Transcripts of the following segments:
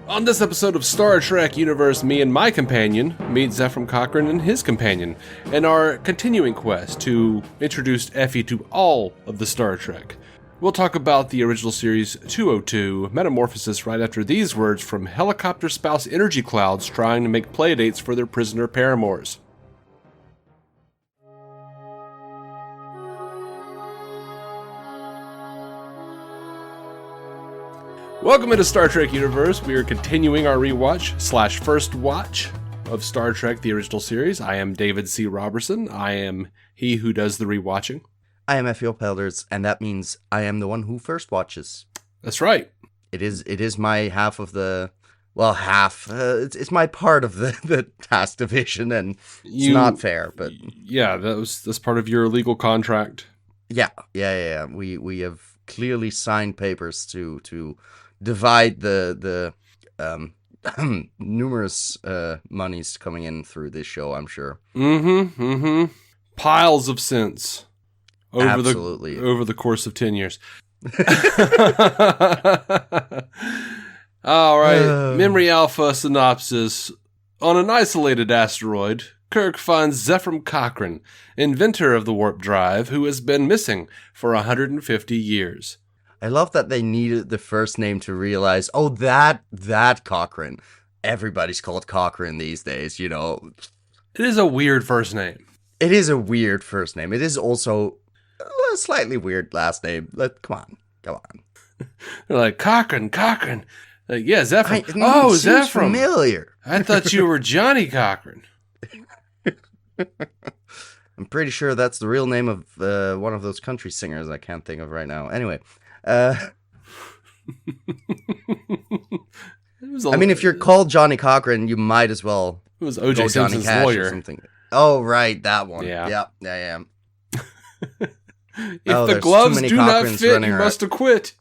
On this episode of Star Trek Universe, me and my companion meet Zefram Cochrane and his companion in our continuing quest to introduce Effie to all of the Star Trek. We'll talk about the original series 202, Metamorphosis, right after these words from helicopter spouse energy clouds trying to make playdates for their prisoner paramours. Welcome into Star Trek Universe. We are continuing our rewatch / first watch of Star Trek, the original series. I am David C. Robertson. I am he who does the rewatching. I am Effie Pelders, and that means I am the one who first watches. That's right. It is my half of the, it's my part of the task division, and it's not fair, but... Yeah, that's part of your legal contract. Yeah. We have clearly signed papers to divide the numerous monies coming in through this show, I'm sure. Piles of cents over the course of 10 years. All right, Memory Alpha synopsis. On an isolated asteroid, Kirk finds Zefram Cochrane, inventor of the warp drive, who has been missing for 150 years. I love that they needed the first name to realize, oh, that Cochrane. Everybody's called Cochrane these days, you know. It is a weird first name. It is a weird first name. It is also a slightly weird last name. Come on. They're like, Cochrane. Like, yeah, Zefram. Zefram. Familiar. I thought you were Johnny Cochrane. I'm pretty sure that's the real name of one of those country singers I can't think of right now. Anyway. I mean, if you're called Johnny Cochrane, you might as well. It was O.J. Simpson's lawyer. Or something. Oh, right, that one. Yeah. If the gloves do not fit, you must acquit.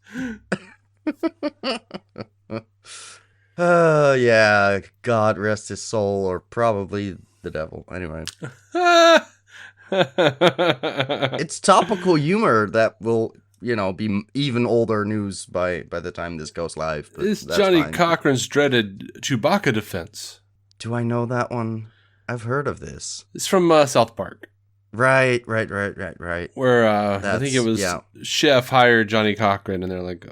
Yeah. God rest his soul, or probably the devil. Anyway. It's topical humor that will, be even older news by the time this goes live. But it's Johnny Cochrane's dreaded Chewbacca defense. Do I know that one? I've heard of this. It's from South Park. Right. Where I think it was Chef hired Johnny Cochrane, and they're like,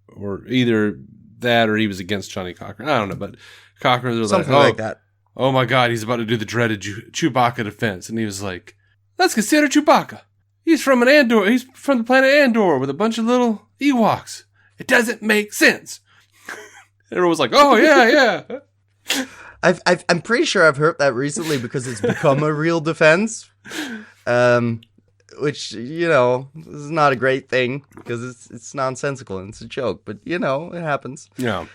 or either that or he was against Johnny Cochrane. I don't know, but Cochrane was something like that. Oh my God, he's about to do the dreaded Chewbacca defense, and he was like, let's consider Chewbacca. He's from Andor. He's from the planet Andor with a bunch of little Ewoks. It doesn't make sense. Everyone was like, "Oh yeah." I'm pretty sure I've heard that recently because it's become a real defense, which is not a great thing because it's nonsensical and it's a joke. But it happens. Yeah.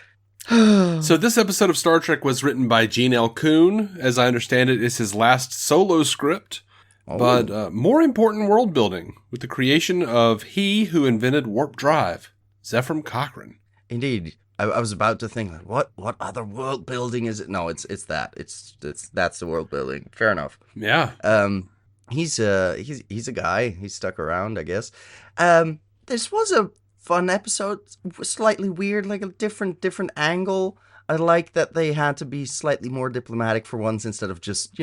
So this episode of Star Trek was written by Gene L. Kuhn. As I understand it, it's his last solo script. Oh. But more important world building with the creation of he who invented warp drive, Zefram Cochrane. Indeed, I was about to think, what other world building is it? No, it's that. That's the world building. Fair enough. Yeah. He's a guy. He stuck around, I guess. This was a fun episode, slightly weird, like a different angle. I like that they had to be slightly more diplomatic for once instead of just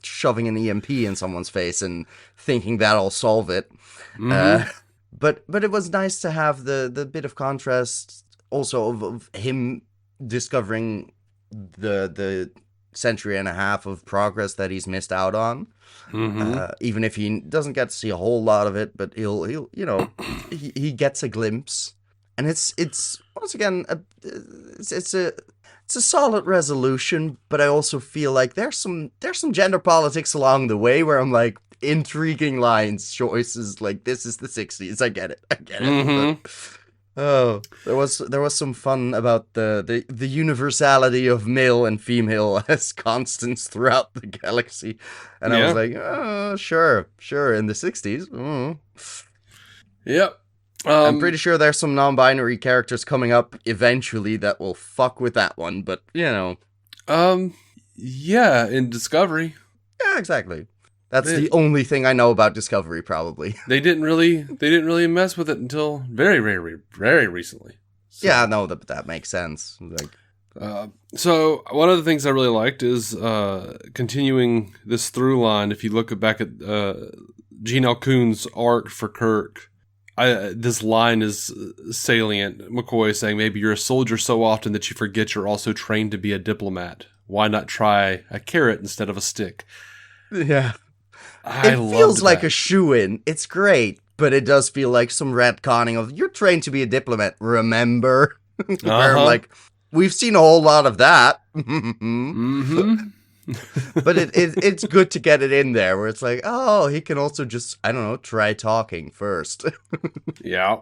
shoving an EMP in someone's face and thinking that'll solve it. Mm-hmm. But it was nice to have the bit of contrast also of him discovering the century and a half of progress that he's missed out on. Mm-hmm. Even if he doesn't get to see a whole lot of it, but he'll he gets a glimpse. And it's once again it's a solid resolution, but I also feel like there's some gender politics along the way where I'm like, intriguing lines, choices, like this is the 60s. I get it. Mm-hmm. But, there was some fun about the universality of male and female as constants throughout the galaxy. And I was like, oh, sure, in the 60s. Mm. Yep. I'm pretty sure there's some non-binary characters coming up eventually that will fuck with that one, but yeah, in Discovery. Yeah, exactly. That's the only thing I know about Discovery, probably. They didn't really mess with it until very, very, very recently. So, Yeah, no, that makes sense. Like, so one of the things I really liked is continuing this through line. If you look back at Gene Alcoon's arc for Kirk, this line is salient. McCoy is saying, maybe you're a soldier so often that you forget you're also trained to be a diplomat. Why not try a carrot instead of a stick? yeah. I It loved feels like that. a shoe-in. It's great, but it does feel like some retconning of, you're trained to be a diplomat, remember? Where I'm Uh-huh. like, we've seen a whole lot of that. Mm-hmm. But it's good to get it in there where it's like, oh, he can also just, I don't know, try talking first. Yeah.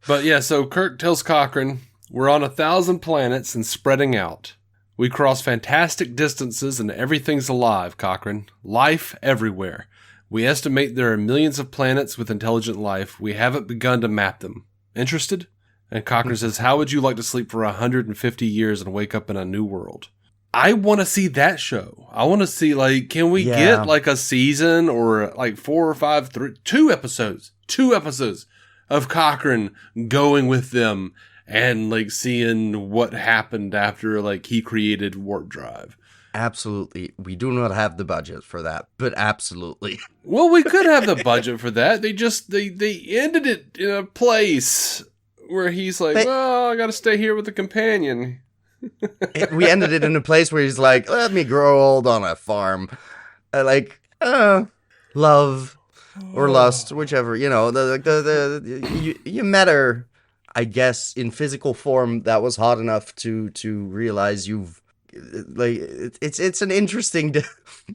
But yeah, so Kirk tells Cochrane, we're on 1,000 planets and spreading out. We cross fantastic distances and everything's alive, Cochrane. Life everywhere. We estimate there are millions of planets with intelligent life. We haven't begun to map them. Interested? And Cochrane says, how would you like to sleep for 150 years and wake up in a new world? I want to see that show. I want to see, like, can we get like a season or like 4 or 5, 2 episodes of Cochrane going with them and like seeing what happened after like he created warp drive. Absolutely. We do not have the budget for that, but absolutely. Well, we could have the budget for that. They ended it in a place where he's like, well, I got to stay here with the companion. We ended it in a place where he's like, let me grow old on a farm. Love or lust, whichever, you know, you met her, I guess, in physical form that was hot enough to realize you've, like, it's an interesting,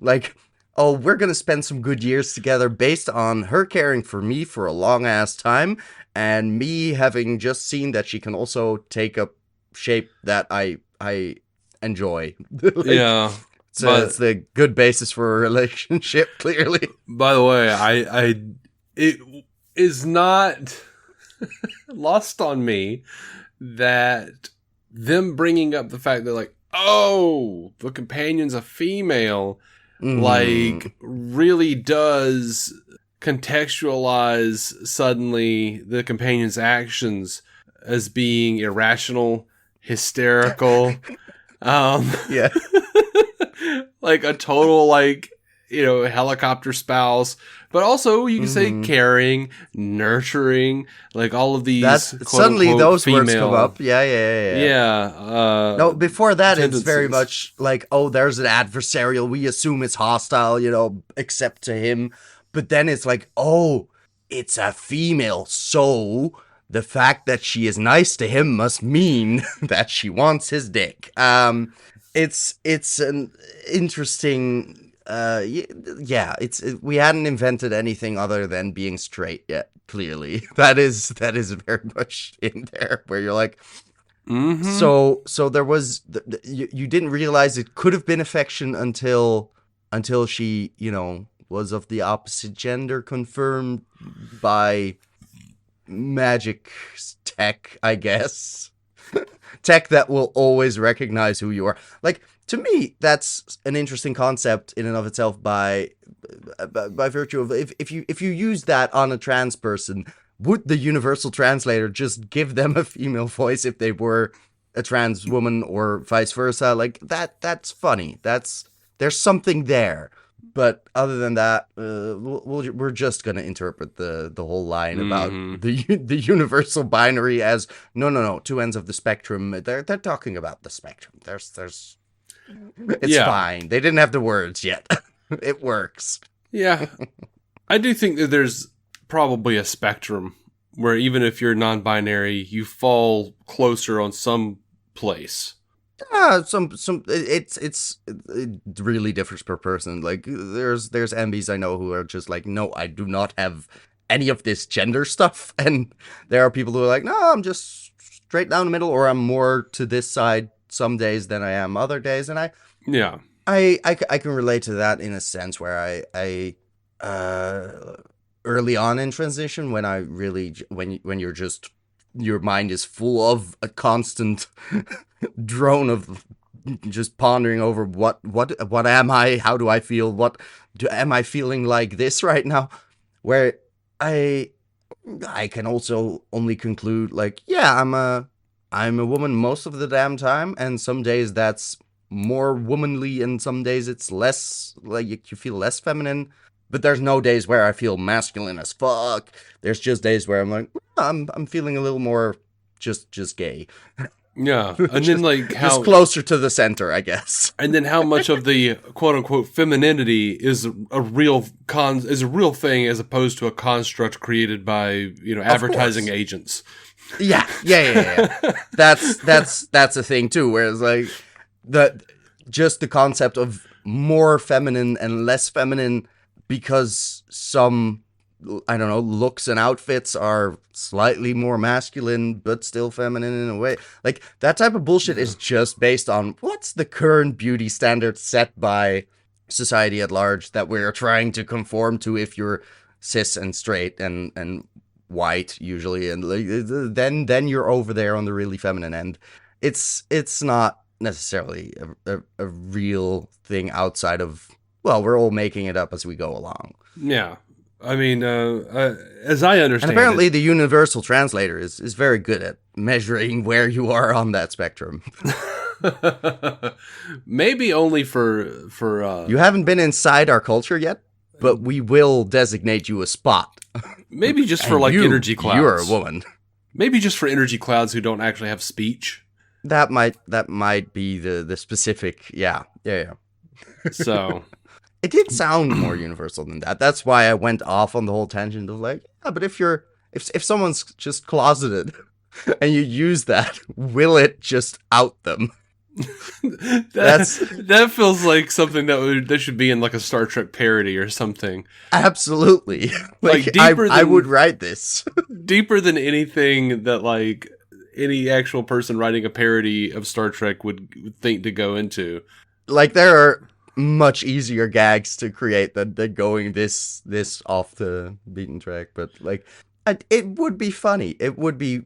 like, oh, we're going to spend some good years together based on her caring for me for a long ass time and me having just seen that she can also take a shape that I enjoy. Like, Yeah. it's the good basis for a relationship, clearly. By the way, it is not lost on me that them bringing up the fact that, like, oh, the companion's a female, like, really does contextualize suddenly the companion's actions as being irrational, hysterical, Yeah. like a total, like, you know, helicopter spouse, but also you can say caring, nurturing, like all of these Suddenly unquote, those female, words come up. Yeah. yeah. No, before that, it's very tendencies. much like, oh, there's an adversarial. We assume it's hostile, you know, except to him. But then it's like, oh, it's a female. So the fact that she is nice to him must mean that she wants his dick. It's an interesting. Yeah, we hadn't invented anything other than being straight yet. Clearly, that is very much in there where you're like, so there was you didn't realize it could have been affection until she, you know, was of the opposite gender, confirmed by magic tech, I guess. Tech that will always recognize who you are. Like, to me, that's an interesting concept in and of itself by virtue of if you use that on a trans person, would the universal translator just give them a female voice if they were a trans woman or vice versa? Like, that's funny. There's something there. But other than that, we're just gonna interpret the whole line about the universal binary as no, two ends of the spectrum. They're talking about the spectrum. It's fine. They didn't have the words yet. It works. Yeah, I do think that there's probably a spectrum where even if you're non-binary, you fall closer on some place. It really differs per person. Like, there's MBs I know who are just like, no, I do not have any of this gender stuff, and there are people who are like, no, I'm just straight down the middle, or I'm more to this side some days than I am other days, and I can relate to that in a sense where I early on in transition, when I really when you're just, your mind is full of a constant drone of just pondering over what am I? How do I feel? Am I feeling like this right now? Where I can also only conclude, like, yeah, I'm a I'm a woman most of the damn time, and some days that's more womanly, and some days it's less, like, you feel less feminine. But there's no days where I feel masculine as fuck. There's just days where I'm like, I'm feeling a little more just gay. Yeah, and then like how just closer to the center, I guess. And then how much of the quote unquote femininity is a real thing as opposed to a construct created by advertising agents. Yeah. That's a thing too. Whereas like the concept of more feminine and less feminine because some, I don't know, looks and outfits are slightly more masculine but still feminine in a way. Like, that type of bullshit is just based on what's the current beauty standard set by society at large that we're trying to conform to if you're cis and straight and white usually, and like, then you're over there on the really feminine end. It's not necessarily a real thing outside of, well, we're all making it up as we go along. Yeah. I mean, as I understand and apparently the universal translator is very good at measuring where you are on that spectrum. Maybe only for you haven't been inside our culture yet, but we will designate you a spot. Maybe just for like energy clouds. You're a woman. Maybe just for energy clouds who don't actually have speech. That might be the specific. Yeah. So it did sound more universal than that. That's why I went off on the whole tangent of like, yeah, but if someone's just closeted and you use that, will it just out them? That feels like something that should be in like a Star Trek parody or something. Absolutely. Like I would write this. Deeper than anything that like any actual person writing a parody of Star Trek would think to go into. Like, there are much easier gags to create than going this off the beaten track, but like it would be funny. It would be,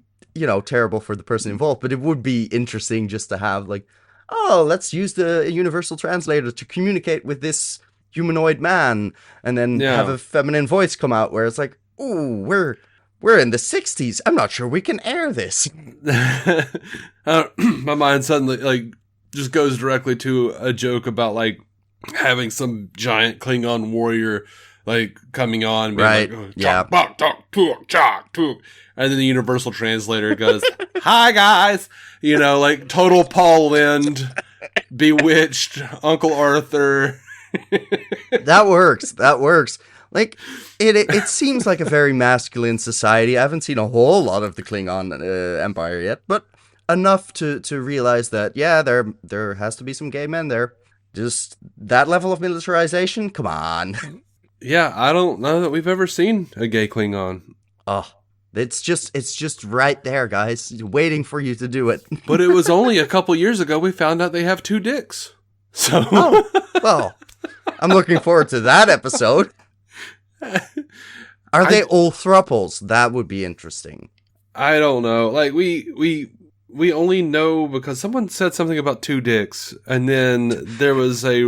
terrible for the person involved, but it would be interesting just to have like, oh, let's use the universal translator to communicate with this humanoid man, and then have a feminine voice come out where it's like, ooh, we're in the 60s. I'm not sure we can air this. My mind suddenly like just goes directly to a joke about like having some giant Klingon warrior like coming on, being right? Like, yeah. And then the universal translator goes, "Hi guys," like total Paul Lynde, Bewitched, Uncle Arthur. That works. Like, it seems like a very masculine society. I haven't seen a whole lot of the Klingon Empire yet, but enough to realize that, yeah, there has to be some gay men there. Just that level of militarization? Come on. Yeah, I don't know that we've ever seen a gay Klingon. Oh, it's just right there, guys, waiting for you to do it. But it was only a couple years ago we found out they have 2 dicks. So, well, I'm looking forward to that episode. Are they all thruples? That would be interesting. I don't know. Like, we only know because someone said something about 2 dicks, and then there was a...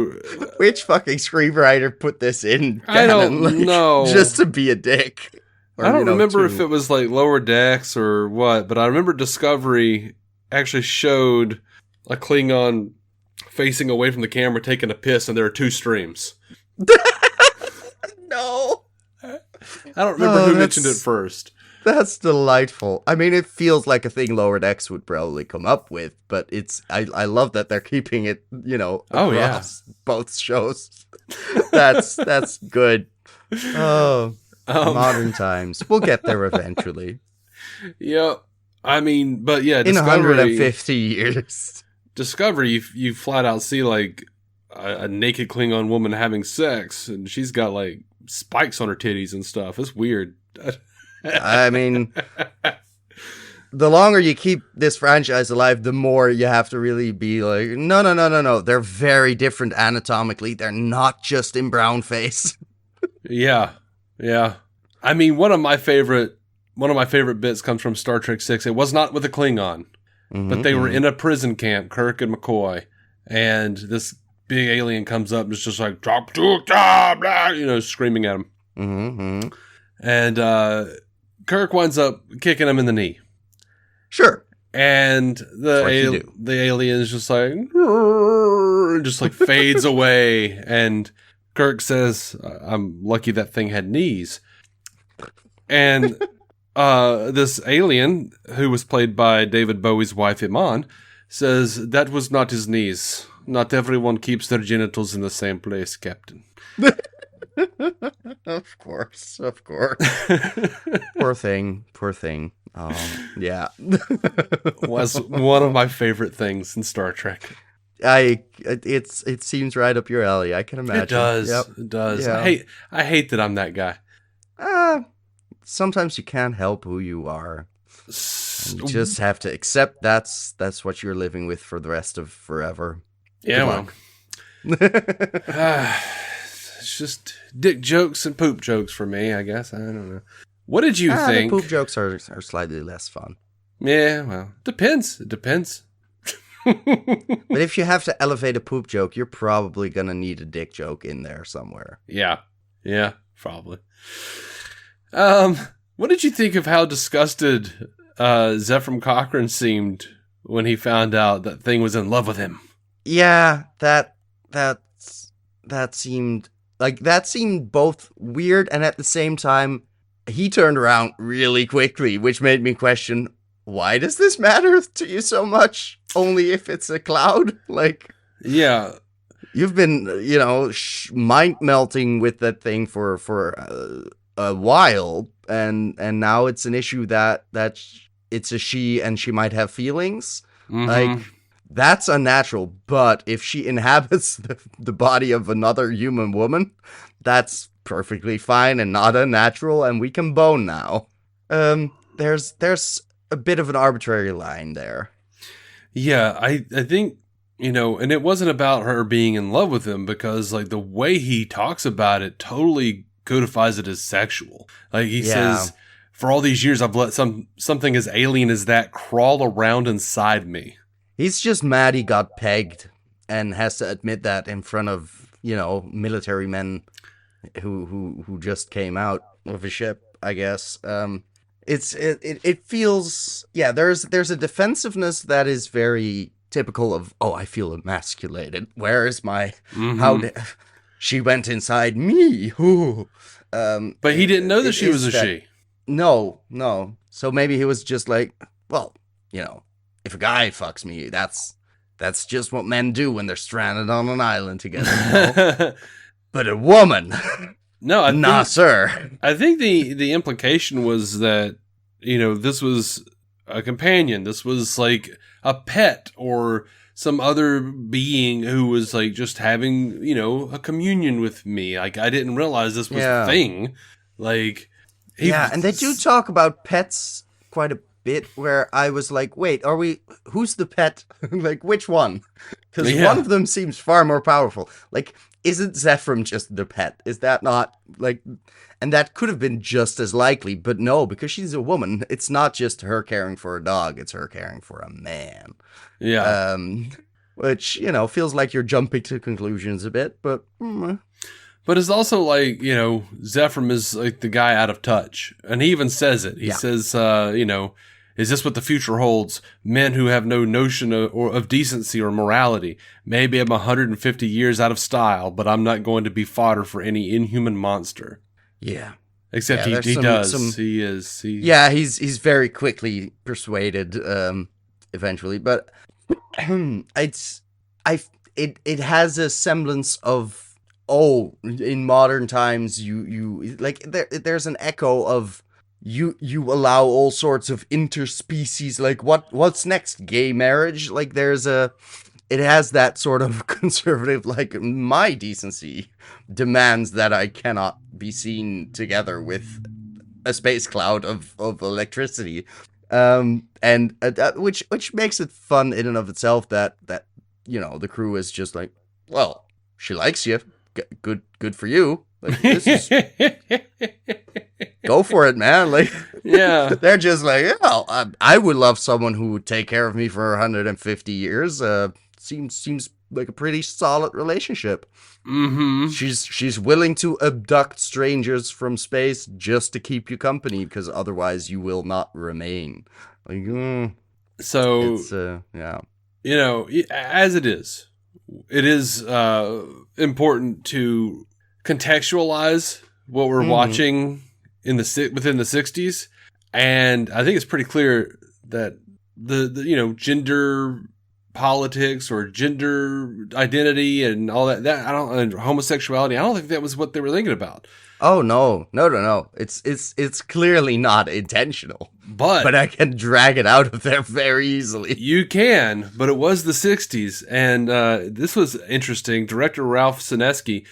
Which fucking screenwriter put this in? I don't know. Just to be a dick. Or, I don't remember if it was like Lower Decks or what, but I remember Discovery actually showed a Klingon facing away from the camera taking a piss, and there are 2 streams. No. I don't remember who mentioned it first. That's delightful. I mean, it feels like a thing Lower Decks would probably come up with, but I love that they're keeping it, across both shows. That's good. Oh, modern times. We'll get there eventually. Yeah, I mean, but yeah, in 150 years. Discovery, you flat out see like a naked Klingon woman having sex, and she's got like spikes on her titties and stuff. It's weird. I mean, the longer you keep this franchise alive, the more you have to really be like, no. They're very different anatomically. They're not just in brown face. Yeah. I mean, one of my favorite bits comes from Star Trek 6. It was not with a Klingon, but they were in a prison camp, Kirk and McCoy, and this big alien comes up and is just like, "Drop to job," screaming at him. And Kirk winds up kicking him in the knee. Sure. And the alien is just like, just like fades away. And Kirk says, I'm lucky that thing had knees. And this alien, who was played by David Bowie's wife, Iman, says, that was not his knees. Not everyone keeps their genitals in the same place, Captain. Of course. Poor thing. Yeah. Was one of my favorite things in Star Trek. It seems right up your alley. I can imagine. It does. Yep. It does. Yeah. I hate that I'm that guy. Sometimes you can't help who you are. You just have to accept that's what you're living with for the rest of forever. Yeah, well. It's just dick jokes and poop jokes for me, I guess. I don't know. What did you think? The poop jokes are slightly less fun. Yeah, well, depends. It depends. But if you have to elevate a poop joke, you're probably going to need a dick joke in there somewhere. Yeah, probably. What did you think of how disgusted Zefram Cochrane seemed when he found out that Thing was in love with him? Yeah, that seemed both weird, and at the same time, he turned around really quickly, which made me question, why does this matter to you so much? Only if it's a cloud? Like, yeah, you've been, mind melting with that thing for a while, and now it's an issue that it's a she and she might have feelings. Mm-hmm. Like, that's unnatural. But if she inhabits the body of another human woman, that's perfectly fine and not unnatural, and we can bone now. There's a bit of an arbitrary line there. Yeah, I think, and it wasn't about her being in love with him, because like the way he talks about it totally codifies it as sexual. Like he says, for all these years I've let something as alien as that crawl around inside me. He's just mad he got pegged and has to admit that in front of, military men who just came out of a ship, I guess. It feels, there's a defensive that is very typical of, I feel emasculated. Where is my, she went inside me. But he didn't know that she was a she. No. So maybe he was just like, well, if a guy fucks me, that's just what men do when they're stranded on an island together. But a woman, no, sir. I think the implication was that, this was a companion. This was like a pet or some other being who was like just having, a communion with me. Like, I didn't realize this was a thing. Like, and they do talk about pets quite a bit, where I was like, wait, who's the pet? Like, which one? Because one of them seems far more powerful. Like, isn't Zefram just the pet? Is that not, like, and that could have been just as likely, but no, because she's a woman, it's not just her caring for a dog, it's her caring for a man. Yeah. Which, feels like you're jumping to conclusions a bit, but... But it's also like, Zefram is like the guy out of touch. And he even says it. He says, is this what the future holds? Men who have no notion of decency or morality. Maybe I'm 150 years out of style, but I'm not going to be fodder for any inhuman monster. Yeah. Except he does. He is. He's very quickly persuaded, eventually. But it has a semblance of, in modern times, you like there's an echo of you allow all sorts of interspecies, like what's next, gay marriage? Like it has that sort of conservative, like, my decency demands that I cannot be seen together with a space cloud of electricity, and which makes it fun in and of itself that the crew is just like, well, she likes you. Good for you. Like, this is... Go for it, man. Like, they're just like, I would love someone who would take care of me for 150 years. Seems like a pretty solid relationship. Mm-hmm. She's willing to abduct strangers from space just to keep you company, because otherwise you will not remain. Like, So, It's yeah. as it is important to contextualize what we're watching within the 60s. And I think it's pretty clear that the gender politics or gender identity and all and homosexuality, I don't think that was what they were thinking about. Oh no. It's clearly not intentional. But I can drag it out of there very easily. You can, but it was the 60s. And this was interesting. Director Ralph Sinesky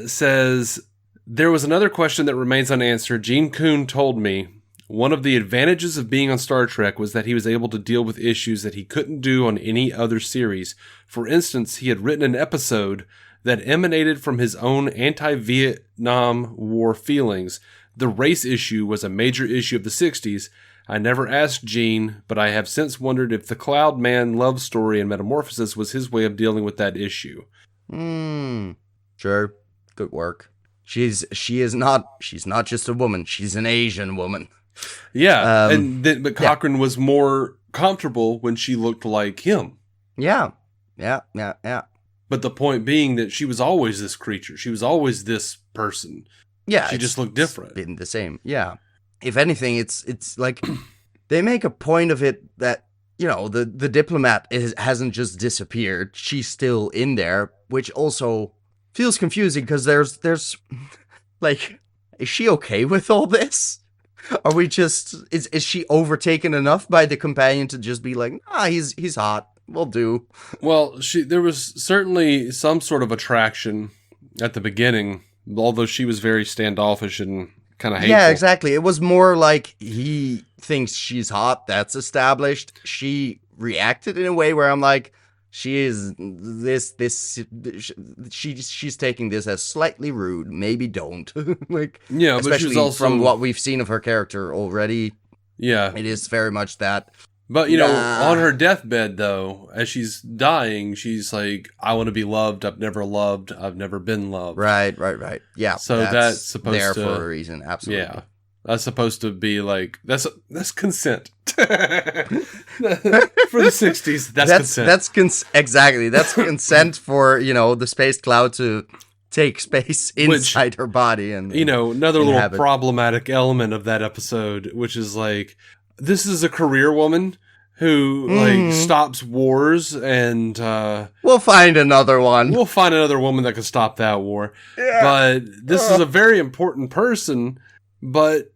says, there was another question that remains unanswered. Gene Kuhn told me one of the advantages of being on Star Trek was that he was able to deal with issues that he couldn't do on any other series. For instance, he had written an episode that emanated from his own anti-Vietnam War feelings. The race issue was a major issue of the 60s. I never asked Gene, but I have since wondered if the Cloud Man love story in Metamorphosis was his way of dealing with that issue. Sure. Good work. She's not just a woman. She's an Asian woman. Yeah, but Cochrane was more comfortable when she looked like him. Yeah. But the point being that she was always this creature. She was always this person. Yeah, she just looked different. Been the same. Yeah. If anything, it's like they make a point of it that the diplomat hasn't just disappeared. She's still in there, which also feels confusing because there's like, is she okay with all this? Are we just is she overtaken enough by the companion to just be like, he's hot, we'll do? Well, there was certainly some sort of attraction at the beginning, although she was very standoffish and kind of hateful. Yeah, exactly. It was more like he thinks she's hot. That's established. She reacted in a way where I'm like, she's taking this as slightly rude. Maybe don't. Like, yeah, especially but she was also, from what we've seen of her character already. Yeah, it is very much that. But on her deathbed though, as she's dying, she's like, "I want to be loved. I've never loved. I've never been loved." Right. Yeah. So that's supposed there to, for a reason. Absolutely. Yeah. That's supposed to be like that's consent for the 60s. That's consent. Exactly. That's consent for the space cloud to take space inside her body, and another little problematic element of that episode, which is like, this is a career woman who like stops wars, and we'll find another one. We'll find another woman that can stop that war. Yeah. But this is a very important person, but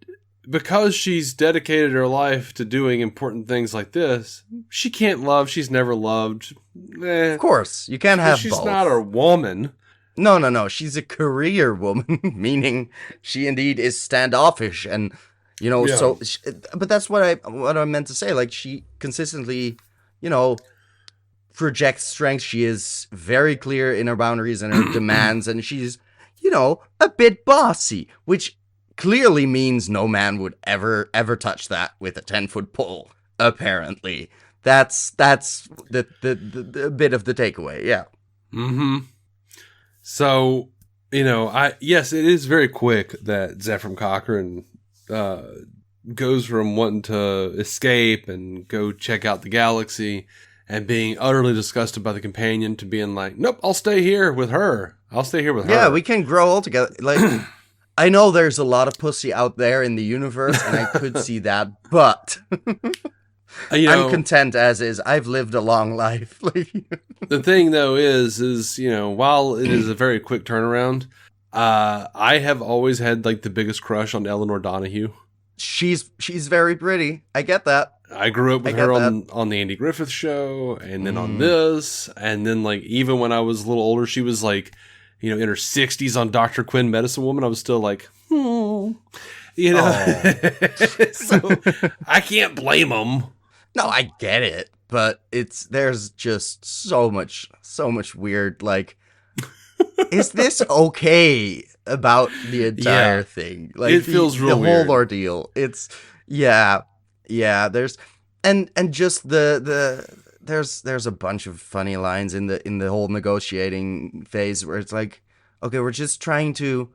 because she's dedicated her life to doing important things like this, she can't love. She's never loved. Of course, you can't have she's both. She's not a woman. No. She's a career woman, meaning she indeed is standoffish, and So. But that's what I meant to say. Like, she consistently, projects strength. She is very clear in her boundaries and her demands, and she's, a bit bossy, which clearly means no man would ever touch that with a 10-foot pole. Apparently, that's the bit of the takeaway. Yeah. Mm-hmm. So, yes, it is very quick that Zefram Cochrane goes from wanting to escape and go check out the galaxy and being utterly disgusted by the companion to being like, nope, I'll stay here with her. Yeah, we can grow all together. Like, I know there's a lot of pussy out there in the universe, and I could see that, but I'm content as is. I've lived a long life. The thing, though, is while it is a very quick turnaround, I have always had like the biggest crush on Elinor Donahue. She's very pretty. I get that. I grew up with her on the Andy Griffith Show, and then on this, and then like even when I was a little older, she was like, in her 60s on Dr. Quinn Medicine Woman. I was still like, So I can't blame them. No, I get it, but there's just so much weird, like, is this okay about the entire thing? Like, it feels real weird. The whole ordeal. It's there's and just there's a bunch of funny lines in the whole negotiating phase where it's like, okay, we're just trying to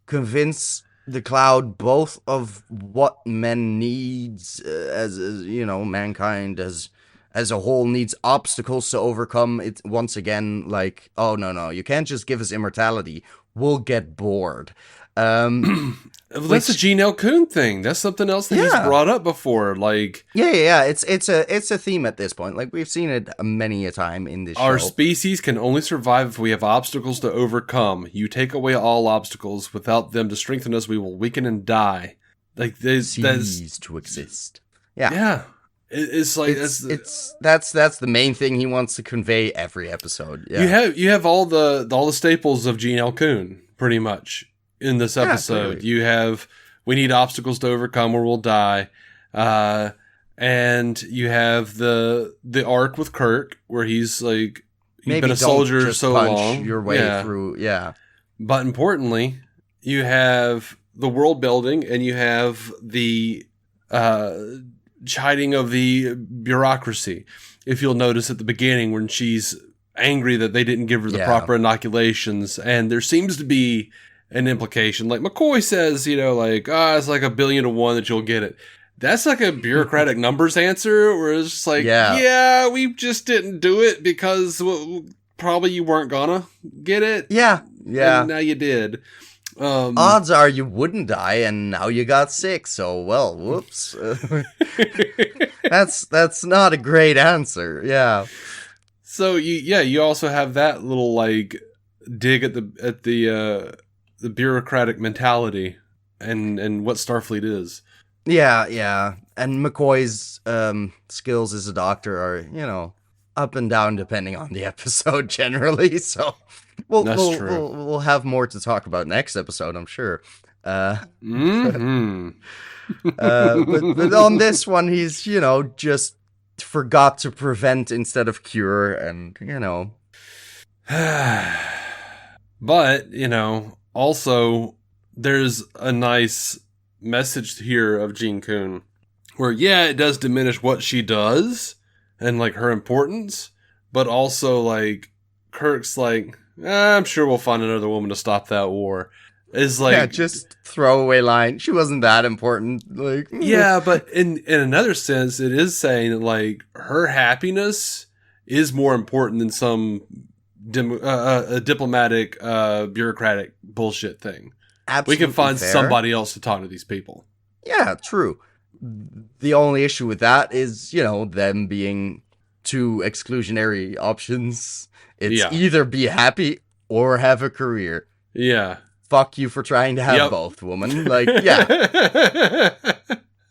convince the cloud, both of what men needs as mankind as a whole needs obstacles to overcome. It's once again like, oh no, you can't just give us immortality. We'll get bored. That's a Gene L. Coon thing. That's something else that he's brought up before. Like, yeah. It's a theme at this point. Like, we've seen it many a time in this show. Our species can only survive if we have obstacles to overcome. You take away all obstacles. Without them to strengthen us, we will weaken and die. Like, cease to exist. Yeah. It's like that's the main thing he wants to convey every episode. Yeah. You have all the staples of Gene L. Coon pretty much in this episode. You have, we need obstacles to overcome or we'll die, and you have the arc with Kirk where he's like, you've been a soldier so long, your way through. Yeah, but importantly, you have the world building and you have the chiding of the bureaucracy. If you'll notice at the beginning when she's angry that they didn't give her the proper inoculations, and there seems to be an implication, like McCoy says, like, it's like 1 billion to 1 that you'll get it. That's like a bureaucratic numbers answer where it's just like, we just didn't do it because probably you weren't gonna get it. Yeah. And now you did. Odds are you wouldn't die, and now you got sick. So, well, whoops. That's not a great answer. Yeah. So you also have that little like dig at the bureaucratic mentality and what Starfleet is. Yeah. And McCoy's skills as a doctor are, up and down depending on the episode generally. So we'll have more to talk about next episode, I'm sure. But on this one, he's, just forgot to prevent instead of cure, and, But, also there's a nice message here of Gene Coon where, it does diminish what she does and like her importance, but also like Kirk's like, I'm sure we'll find another woman to stop that war. Is like, just throwaway line. She wasn't that important. Like, but in another sense, it is saying that like her happiness is more important than some diplomatic, bureaucratic bullshit thing. Absolutely, we can find fair. Somebody else to talk to these people. Yeah, true. The only issue with that is, them being two exclusionary options. It's either be happy or have a career. Yeah. Fuck you for trying to have both, woman. Like,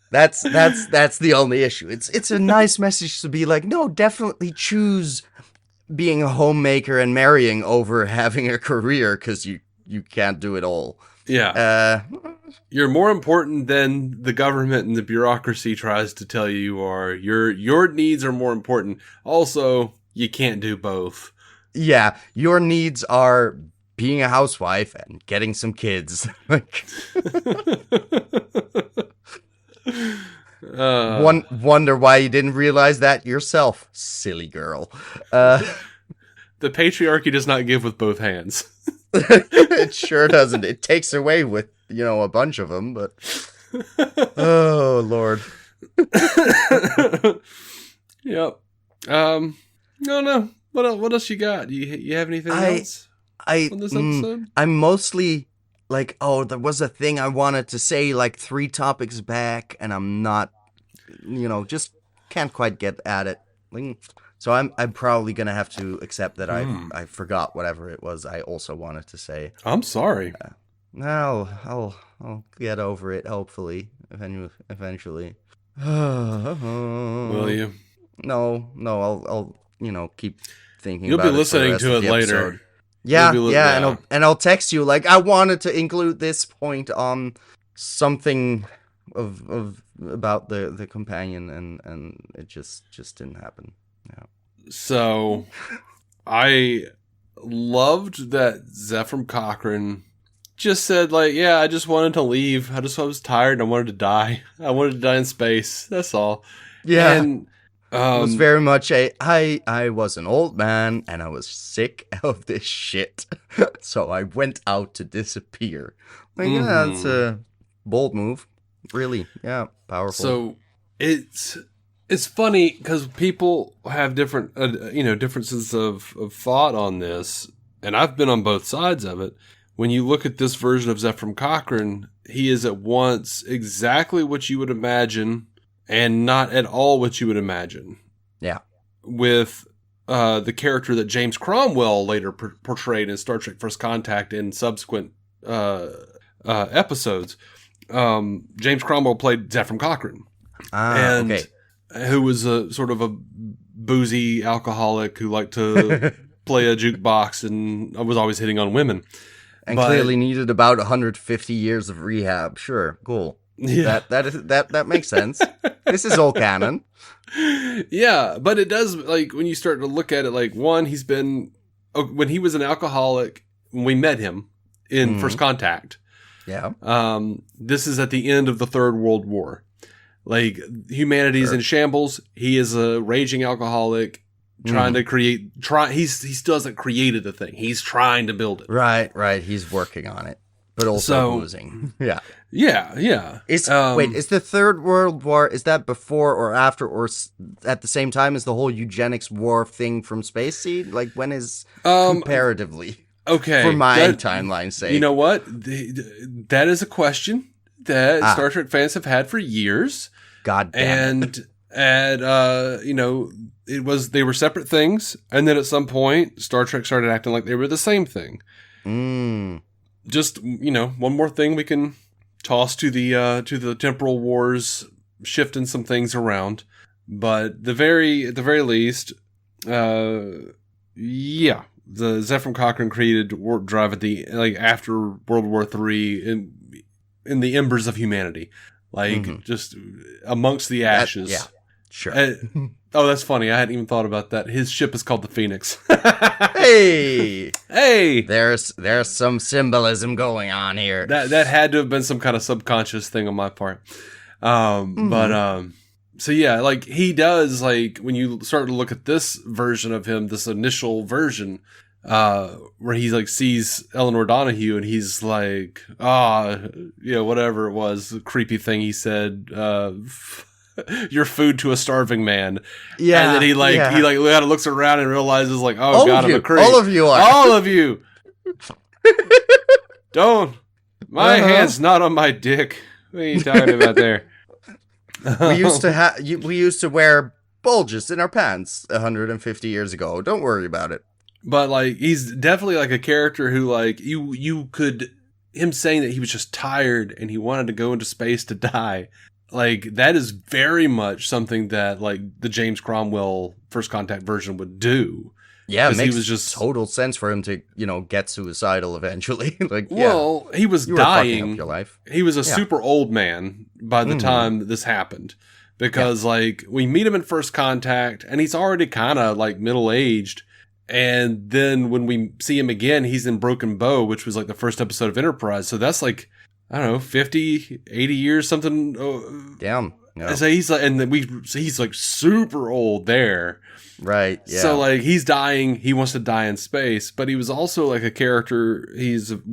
That's the only issue. It's a nice message to be like, no, definitely choose being a homemaker and marrying over having a career, because you can't do it all. Yeah. You're more important than the government and the bureaucracy tries to tell you are. Your needs are more important. Also, you can't do both. Yeah, your needs are being a housewife and getting some kids. Wonder why you didn't realize that yourself, silly girl. The patriarchy does not give with both hands. It sure doesn't. It takes away with, a bunch of them, but... Oh, Lord. Yep. No. What else you got? You have anything else on this episode? I'm mostly like, there was a thing I wanted to say like 3 topics back, and I'm not, just can't quite get at it. So I'm probably gonna have to accept that I forgot whatever it was I also wanted to say. I'm sorry. I'll get over it, hopefully, eventually. Will you? No, I'll keep thinking. You'll about be listening to it later. Episode. Yeah, and I'll text you like, I wanted to include this point on something of about the companion, and it just didn't happen. Yeah. So I loved that Zefram Cochrane just said like, I just wanted to leave. I was tired and I wanted to die. I wanted to die in space. That's all. Yeah. And it was very much I was an old man and I was sick of this shit. So I went out to disappear. Like, bold move. Really, yeah, powerful. So it's funny because people have different, differences of thought on this, and I've been on both sides of it. When you look at this version of Zefram Cochrane, he is at once exactly what you would imagine and not at all what you would imagine. Yeah. With the character that James Cromwell later portrayed in Star Trek First Contact in subsequent episodes. James Cromwell played Zefram Cochrane. Okay. Who was a sort of a boozy alcoholic who liked to play a jukebox and was always hitting on women. And clearly needed about 150 years of rehab. Sure, cool. Yeah. That makes sense. This is all canon. Yeah, but it does, like, when you start to look at it, like, one, he's been, when he was an alcoholic, when we met him in First Contact. Yeah. This is at the end of the Third World War. Like, humanity's in shambles. He is a raging alcoholic trying to create, he still hasn't created the thing. He's trying to build it. Right. He's working on it, but also losing. Yeah. Yeah. Is the Third World War, is that before or after or at the same time as the whole eugenics war thing from Space Seed? Like, when is comparatively? Okay. For my timeline's sake. You know what? That is a question that Star Trek fans have had for years. God damn it. And they were separate things, and then at some point Star Trek started acting like they were the same thing. Just, one more thing we can toss to the temporal wars, shifting some things around. But at the very least, the Zefram Cochrane created warp drive after World War III in the embers of humanity, just amongst the ashes. Yeah, sure. That's funny. I hadn't even thought about that. His ship is called the Phoenix. Hey. There's some symbolism going on here. That had to have been some kind of subconscious thing on my part. So yeah, like, he does, like, when you start to look at this version of him, this initial version, where he, like, sees Elinor Donahue and he's like, whatever it was, the creepy thing he said, your food to a starving man. Yeah. And then he kind of looks around and realizes, like, oh, God, I'm a creep. All of you are. All of you. Don't. My hand's not on my dick. What are you talking about there? We used to wear bulges in our pants 150 years ago. Don't worry about it. But, like, he's definitely, like, a character who, like, him saying that he was just tired and he wanted to go into space to die, like, that is very much something that, like, the James Cromwell First Contact version would do. Yeah, it makes total sense for him to, get suicidal eventually. He was dying. Up your life. He was a super old man by the time this happened. Because, like, we meet him in First Contact, and he's already kind of, like, middle-aged. And then when we see him again, he's in Broken Bow, which was, like, the first episode of Enterprise. So that's, like, I don't know, 50, 80 years, something. Damn. No. So he's like, he's like super old there. Right. Yeah. So, like, he's dying. He wants to die in space, but he was also, like, a character.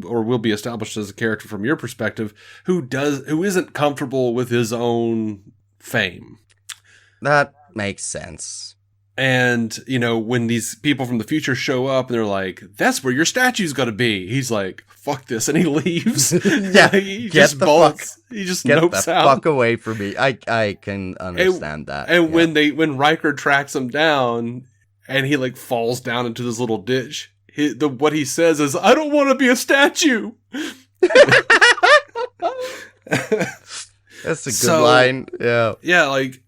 Will be established as a character from your perspective who isn't comfortable with his own fame. That makes sense. And, when these people from the future show up and they're like, that's where your statue's got to be. He's like, fuck this. And he leaves. Yeah. He just bolts. He just nopes out. Get the fuck away from me. I can understand that. And when Riker tracks him down and he, like, falls down into this little ditch, what he says is, I don't want to be a statue. That's a good line. Yeah. Yeah. Like,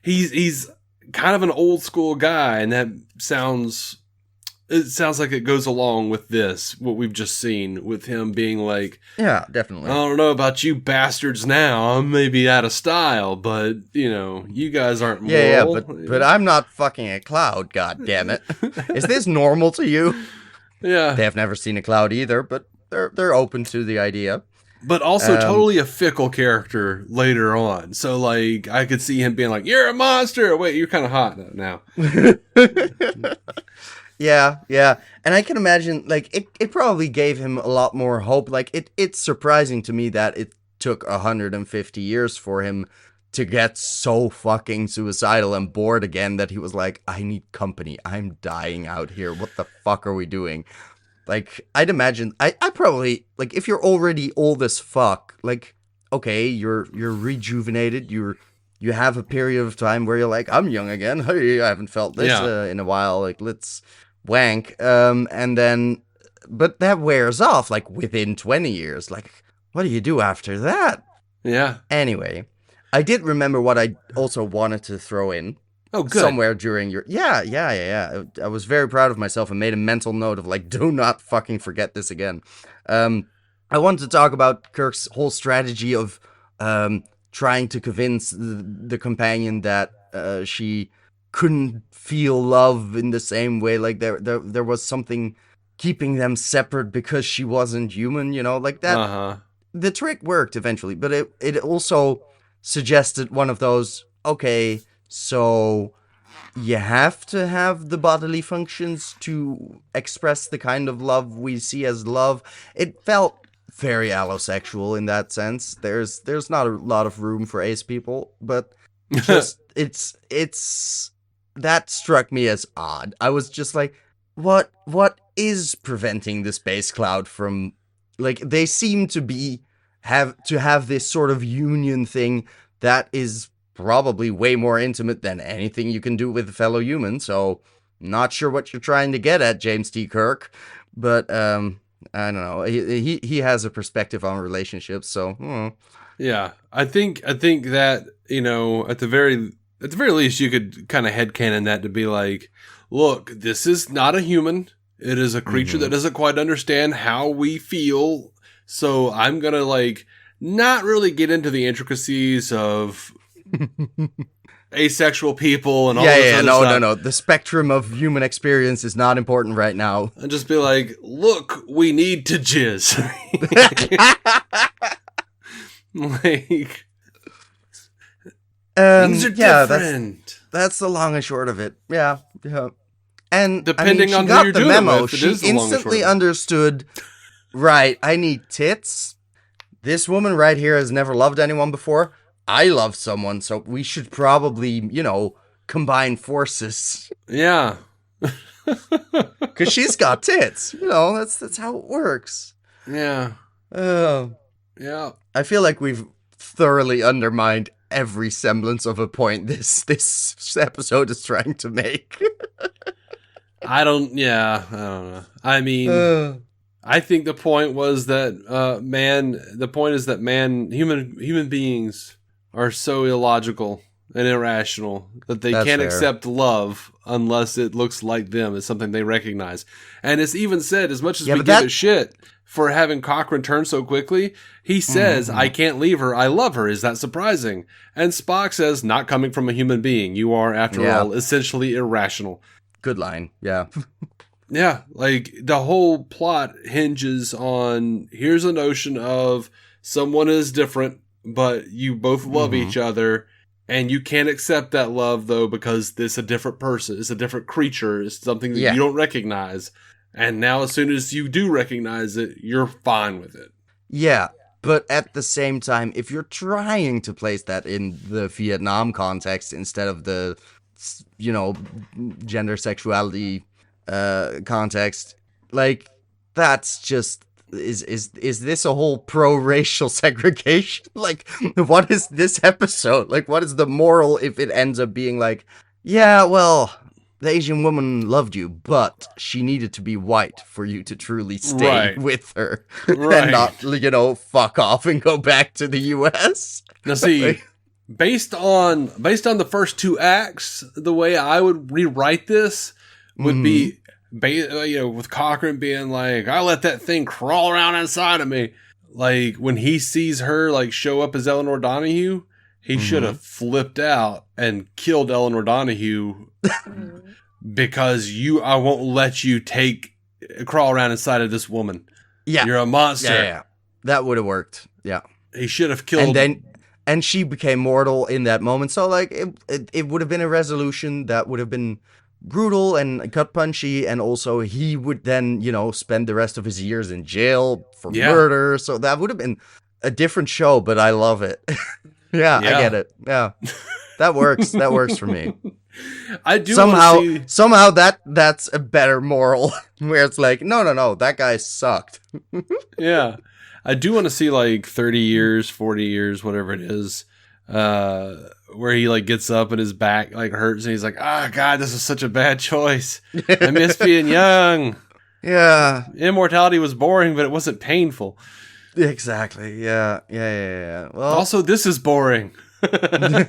he's kind of an old school guy, and that sounds like it goes along with what we've just seen, with him being like, yeah, definitely, I don't know about you bastards now, I'm maybe out of style, but you guys aren't moral. But I'm not fucking a cloud, god damn it. Is this normal to you? Yeah, they have never seen a cloud either, but they're open to the idea. But also totally a fickle character later on. So, like, I could see him being like, you're a monster. Wait, you're kind of hot now. Yeah. And I can imagine, like, it probably gave him a lot more hope. Like, it's surprising to me that it took 150 years for him to get so fucking suicidal and bored again that he was like, I need company. I'm dying out here. What the fuck are we doing? Like, I'd imagine, I probably, like, if you're already old as fuck, like, okay, you're rejuvenated, you have a period of time where you're like, I'm young again, hey, I haven't felt this in a while, like, let's wank, and then, but that wears off, like, within 20 years, like, what do you do after that? Yeah. Anyway, I did remember what I also wanted to throw in. Oh, good. Somewhere during your... Yeah. I was very proud of myself and made a mental note of, like, do not fucking forget this again. I wanted to talk about Kirk's whole strategy of trying to convince the companion that she couldn't feel love in the same way. Like, there was something keeping them separate because she wasn't human, you know? Like, that... Uh-huh. The trick worked eventually, but it also suggested one of those, okay... So, you have to have the bodily functions to express the kind of love we see as love. It felt very allosexual in that sense. There's not a lot of room for ace people, but just it's that struck me as odd. I was just like, what is preventing the space cloud from, like, they seem to have this sort of union thing that is probably way more intimate than anything you can do with a fellow human, so not sure what you're trying to get at, James T. Kirk, but I don't know. He has a perspective on relationships, so yeah, I think that, you know, at the very least, you could kind of headcanon that to be like, look, this is not a human. It is a creature that doesn't quite understand how we feel. So I'm gonna, like, not really get into the intricacies of asexual people and all this other stuff. No. The spectrum of human experience is not important right now. And just be like, look, we need to jizz. Like, things are different. That's the long and short of it. Yeah. And depending on who you're doing the memo. it with, She instantly understood. Right, I need tits. This woman right here has never loved anyone before. I love someone, so we should probably, you know, combine forces. Yeah. Because she's got tits. You know, that's how it works. Yeah. Yeah. I feel like we've thoroughly undermined every semblance of a point this episode is trying to make. I don't know. I mean, I think the point was that human beings are so illogical and irrational that they can't accept love unless it looks like them as something they recognize. And it's even said, as much as we give a shit for having Cochrane turn so quickly, he says, I can't leave her, I love her. Is that surprising? And Spock says, not coming from a human being. You are, after all, essentially irrational. Good line, yeah. Yeah, like, the whole plot hinges on, here's a notion of someone is different, but you both love each other, and you can't accept that love, though, because it's a different person, it's a different creature, it's something that you don't recognize. And now, as soon as you do recognize it, you're fine with it. Yeah, but at the same time, if you're trying to place that in the Vietnam context instead of the, you know, gender sexuality context, like, that's just, is this a whole pro-racial segregation? Like, what is this episode? Like, what is the moral if it ends up being like, yeah, well, the Asian woman loved you, but she needed to be white for you to truly stay with her and not, you know, fuck off and go back to the US. Now see, based on the first two acts, the way I would rewrite this would be, you know, with Cochrane being like, I let that thing crawl around inside of me. Like, when he sees her, like, show up as Elinor Donahue, he should have flipped out and killed Elinor Donahue because I won't let you crawl around inside of this woman. Yeah. You're a monster. Yeah. That would have worked. Yeah. He should have killed. And she became mortal in that moment. So, like, it would have been a resolution that would have been brutal and gut punchy, and also he would then, you know, spend the rest of his years in jail for murder. So that would have been a different show, but I love it. Yeah, I get it. Yeah, that works. That works for me. I do somehow that's a better moral where it's like, no, that guy sucked. Yeah, I do want to see like 30 years, 40 years, whatever it is, where he like gets up and his back like hurts and he's like, God, this is such a bad choice. I miss being young. Yeah, immortality was boring, but it wasn't painful. Exactly. Yeah. Well, also, this is boring. Because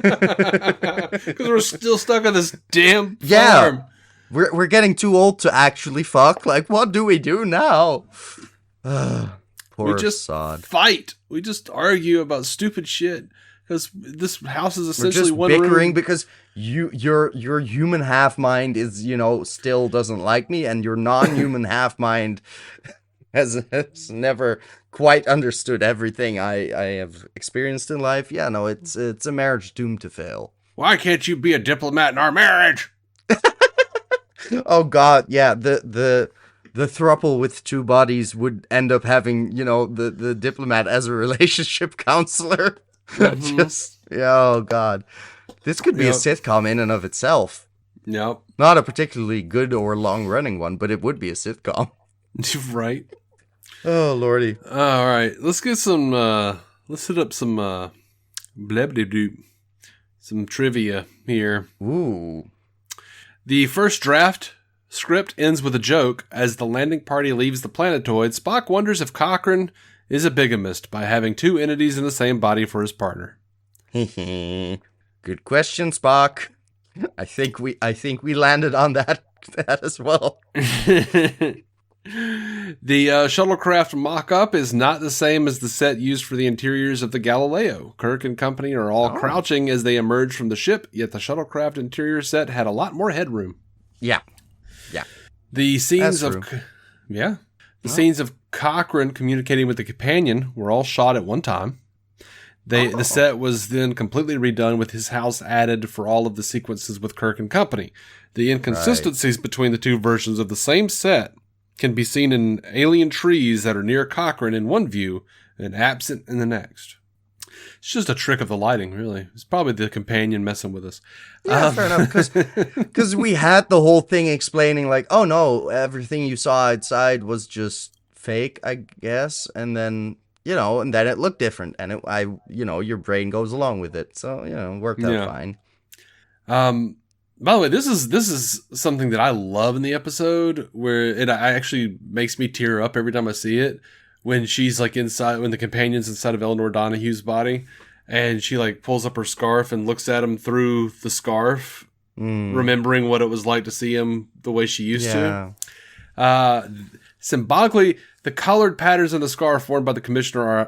we're still stuck on this damn farm. We're getting too old to actually fuck. Like, what do we do now? Poor we just sod. Fight. We just argue about stupid shit. Because this house is essentially we're just one bickering room. Because your human half mind is, still doesn't like me, and your non-human half mind has never quite understood everything I have experienced in life. Yeah, no, it's a marriage doomed to fail. Why can't you be a diplomat in our marriage? Oh God, yeah, the throuple with two bodies would end up having, the diplomat as a relationship counselor. Mm-hmm. Oh God, this could be a sitcom in and of itself. Yep. Not a particularly good or long running one, but it would be a sitcom. Right. Oh Lordy. All right, let's get some. Let's hit up some bleb-de-doop, some trivia here. Ooh. The first draft script ends with a joke. As the landing party leaves the planetoid, Spock wonders if Cochrane is a bigamist by having two entities in the same body for his partner. Good question, Spock. I think we landed on that as well. The shuttlecraft mock-up is not the same as the set used for the interiors of the Galileo. Kirk and company are all crouching as they emerge from the ship, yet the shuttlecraft interior set had a lot more headroom. Yeah. The scenes scenes of Cochrane communicating with the companion were all shot at one time. The set was then completely redone with his house added for all of the sequences with Kirk and company. The inconsistencies between the two versions of the same set can be seen in alien trees that are near Cochrane in one view and absent in the next. It's just a trick of the lighting, really. It's probably the companion messing with us. Yeah, fair enough. Because we had the whole thing explaining like, oh no, everything you saw outside was just fake, I guess. And then, and then it looked different. And your brain goes along with it. So, it worked out fine. By the way, this is something that I love in the episode, where it actually makes me tear up every time I see it. When she's like inside, when the companion's inside of Elinor Donahue's body, and she like pulls up her scarf and looks at him through the scarf, remembering what it was like to see him the way she used to. Symbolically, the colored patterns in the scarf worn by the commissioner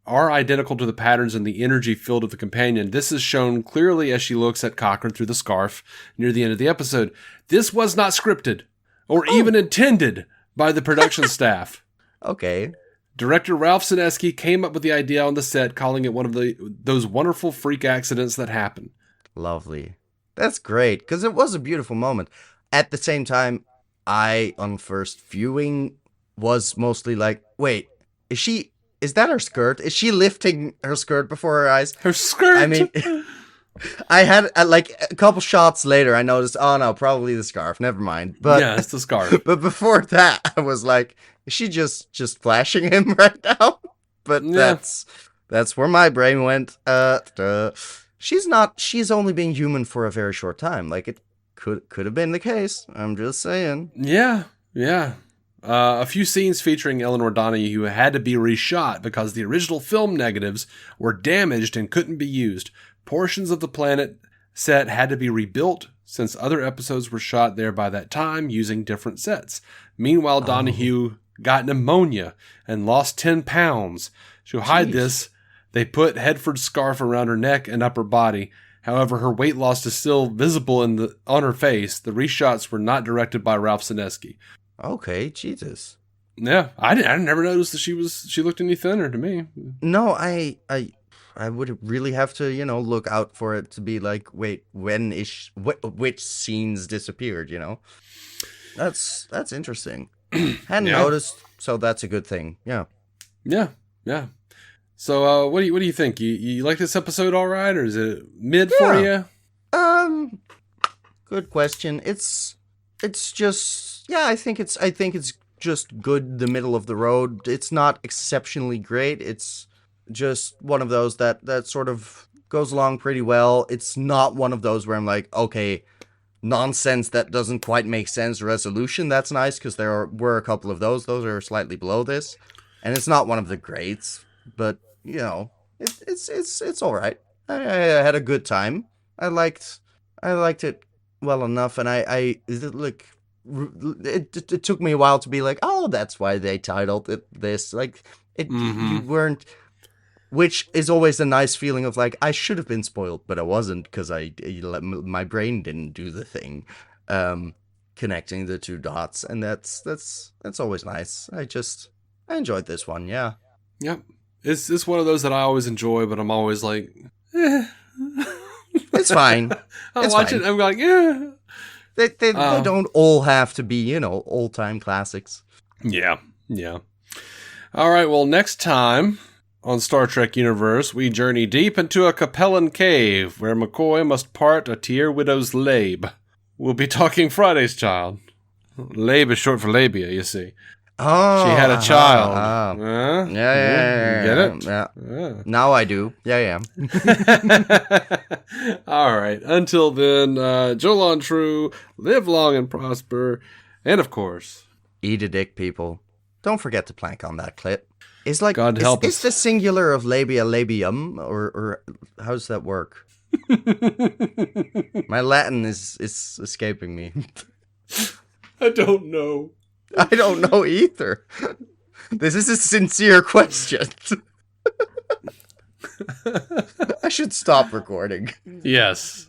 are identical to the patterns in the energy field of the companion. This is shown clearly as she looks at Cochrane through the scarf near the end of the episode. This was not scripted or even intended by the production staff. Okay. Director Ralph Sinesky came up with the idea on the set, calling it one of those wonderful freak accidents that happen. Lovely. That's great, because it was a beautiful moment. At the same time, I, on first viewing, was mostly like, wait, is that her skirt? Is she lifting her skirt before her eyes? Her skirt? I mean, I had, like, a couple shots later, I noticed, oh no, probably the scarf, never mind. But, yeah, it's the scarf. But before that, I was like, is she just flashing him right now? But that's where my brain went. She's only being human for a very short time. Like, it could have been the case. I'm just saying. Yeah. A few scenes featuring Elinor Donahue had to be reshot because the original film negatives were damaged and couldn't be used. Portions of the planet set had to be rebuilt since other episodes were shot there by that time using different sets. Meanwhile, Donahue got pneumonia and lost 10 pounds. To hide this, they put Hedford's scarf around her neck and upper body. However, her weight loss is still visible on her face. The reshots were not directed by Ralph Sinesky. Okay, Jesus. Yeah, I never noticed that she looked any thinner to me. No, I would really have to, look out for it to be like, wait, when is which scenes disappeared, That's interesting. Hadn't noticed, so that's a good thing. Yeah. So, what do you think? You like this episode all right, or is it mid for you? Good question. It's just, I think it's just good, the middle of the road. It's not exceptionally great. It's just one of those that sort of goes along pretty well. It's not one of those where I'm like, okay, nonsense that doesn't quite make sense resolution. That's nice, because there were a couple of those. Those are slightly below this. And it's not one of the greats, but, it's all right. I had a good time. I liked it well enough, and it took me a while to be like, oh, that's why they titled it this. Like, you weren't, which is always a nice feeling of like, I should have been spoiled, but I wasn't, because my brain didn't do the thing, connecting the two dots, and that's always nice. I enjoyed this one, yeah. Yep. It's one of those that I always enjoy, but I'm always like, eh. It's fine. I watch it, I'm like, yeah. They don't all have to be, old-time classics. Yeah. All right, well, next time on Star Trek Universe, we journey deep into a Capellan cave where McCoy must part a Tier Widow's labe. We'll be talking Friday's Child. Labe is short for labia, you see. Oh, she had a child. Yeah. Get it? Yeah. Now I do. Yeah. All right. Until then, Jolon True, live long and prosper, and of course, eat a dick, people. Don't forget to plank on that clit. It's like, God help us. Is the singular of labia labium, or how does that work? My Latin is escaping me. I don't know. I don't know either. This is a sincere question. I should stop recording. Yes.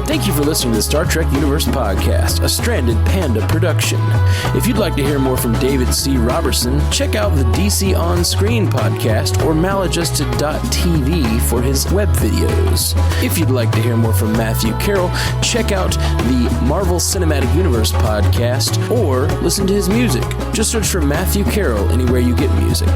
Thank you for listening to the Star Trek Universe podcast, a Stranded Panda production. If you'd like to hear more from David C. Robertson, check out the DC On Screen podcast or maladjusted.tv for his web videos. If you'd like to hear more from Matthew Carroll, check out the Marvel Cinematic Universe podcast or listen to his music. Just search for Matthew Carroll anywhere you get music.